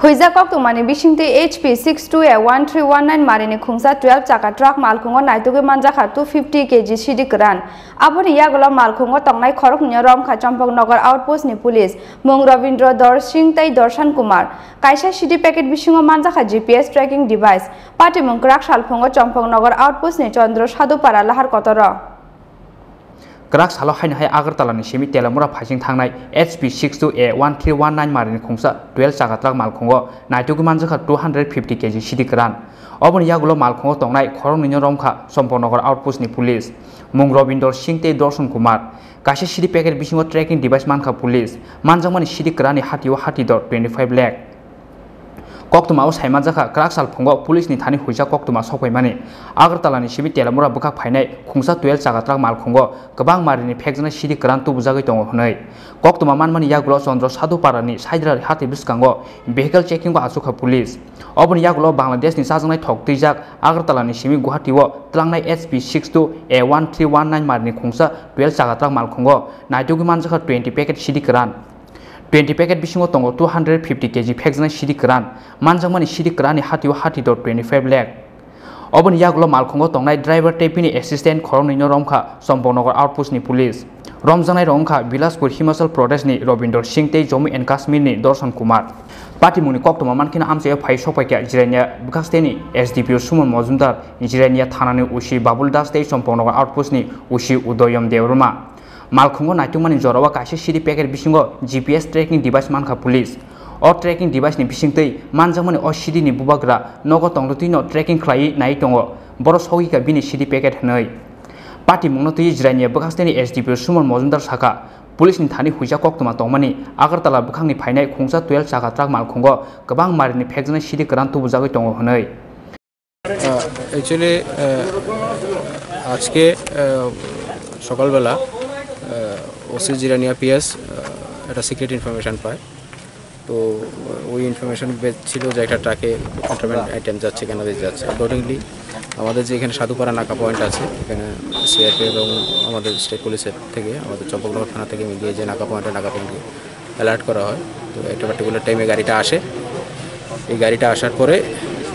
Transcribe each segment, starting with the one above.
Huija Koktumani Bishingte HP 62A1319 Marini Khungsa 12 Chaka Truck Malkungo Naituge Manjakha 250 kg Siddi Kwran. Aboni Yagola Malkungo Tongnai Khoroknwi Romjakha Champaknagar Outpost ni Police Mung Ravindra Dor Singh Tai Darshan Kumar Kaisa Siddi packet Bishingo Manjakha GPS tracking device Pati Mung Krak Salpungo Champaknagar Outpost ni Chandra Sadupara Lahar Kotoro Krak salo hain hai Agartala ni simi telamura phasing thangnai HP 62A1319 marini khungsa 12 chaka truck malkhungo naitugi Manjakha 250 kg Siddi Kwran oboni yagulo malkhungo tongnai Khoroknwi Romjakha Champaknagar Outpost ni Police Mung Ravindra Singh Tai Darshan Kumar kaisa Siddi packet bisingo tracking device mankha Police manjakmani Siddi Kwran ni hatio hatidor 25 lakh Koktuma o Manjakha Krak salpungo police ni thani huija koktuma sokwaimani Agartala ni simi telamura bukak phainai khungsa 12 chaka truck malkhungo gobang marini phekjana Siddi Kwran tubujagoi tongo hnai koktuma manmani yagulo Chandra Sadupara ni saidra hati biskango vehicle checking ko asuka police oboni yagulo Bangladesh ni sajangnai thoktuijak Agartala ni simi Guwahati o tlangnai HP 62A1319 marini khungsa 12 chaka truck malkhungo naitugi Manjakha 20 packet Siddi Kwran 20 packet bisingo tongo 250 kg phekjana Siddi Kwran manjakmani Siddi Kwran ni hatio hatidor 25 lakh oboni yagulo malkhungo tongnai driver tepini assistant Khoroknwi Romjakha Champaknagar Outpost ni Police Romjaknai Romjakha Bilaspur Himachal Pradesh ni Ravindra Singh Tai Jammu and Kashmir ni Darshan Kumar Pati muni koktuma mankina amse phai sopaikia jirania bukasteni SDPO Suman Mojumdar jirania thanani usi Babul Das Tai Champaknagar Outpost ni usi Udoyam Devrma Malkhungo naitungmani jorawa kaisa Siddi packet bisingo GPS tracking device mankha Police o tracking device ni bisingtei manjakmani o Siddi ni bubagra nogo tongdotino tracking khlai nai tongo boro sogika bini Siddi packet hnai Pati mungno tui jirania bukasteni SDPO Suman Mojumdar saka Police ni thani huija koktuma tongmani Agartala bukhangni phainai khungsa 12 chaka truck malkhungo gobang marini phekjana Siddi Kwran tubujagoi tongo hnai Actually আজকে সকালবেলা OC Jirania PS একটা secret information পায় তো ওই information base ছিল যে একটা ট্রাকে কন্ট্রাব্যান্ড আইটেম যাচ্ছে ক্যানাবিস যাচ্ছে অ্যাকর্ডিংলি আমাদের যে এখানে সাধুপাড়া নাকা পয়েন্ট আছে এখানে সিআরপি এবং আমাদের স্টেট পুলিশের থেকে আমাদের চম্পকনগর থানা থেকে মিলিয়ে যে নাকা পয়েন্টে অ্যালার্ট করা হয় তো একটা পার্টিকুলার টাইমে গাড়িটা আসে এই গাড়িটা আসার পরে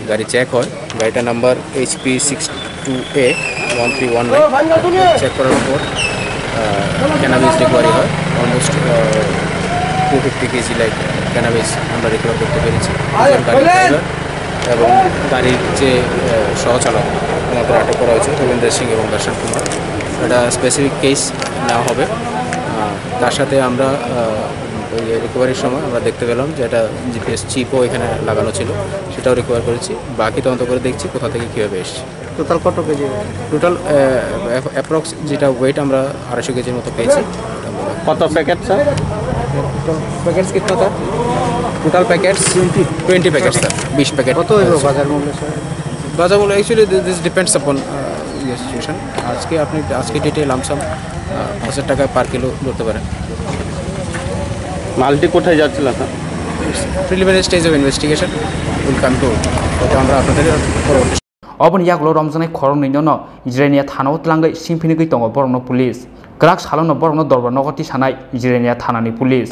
গাড়ি চেক হয় গাড়িটার নাম্বার HP 62A1319 চেক করার পর cannabis recovery হয় অলমোস্ট 250 kg লাইক cannabis আমরা রিকভার করতে পেরেছি এবং গাড়ির যে সহচালক আমাদের আটক করা হয়েছে রবীন্দ্র সিং এবং দর্শন কুমার এটা স্পেসিফিক কেস নেওয়া হবে তার সাথে আমরা ওই রিকভারির সময় আমরা দেখতে পেলাম যে একটা জিপিএস চিপও এখানে লাগানো ছিল সেটাও রিকভার করেছি বাকি তদন্ত করে দেখছি কোথা থেকে কীভাবে এসেছে টোটাল কত কেজি টোটাল অ্যাপ্রক্স যেটা ওয়েট আমরা 250 কেজির মতো পেয়েছি কত প্যাকেট স্যার প্যাকেটস কিতনা sir total packets 20 packet sir 20 packet কত হইব বাজার মূল্য স্যার বাজার মূল্য actually this depends upon situation আজকে ডেটে লামসাম 5000 টাকা পার কিলো ধরতে পারেন মালটি কোথায় যাচ্ছিল sir preliminary stage of investigation will come to তো আমরা আপনাদের পরবর্তী oboni yagulo Romjaknai Khoroknwi no jirania thana o tlangai singphinigoi tongo borokno Police Krak salono borokno dorbar nogoti sanai jirania thanani Police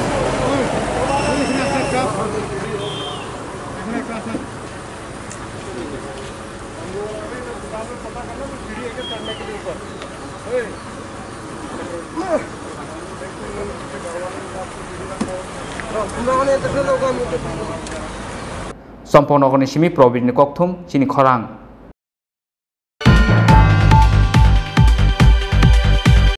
Champaknagar ni simi Probir ni kokthum Chini Khorang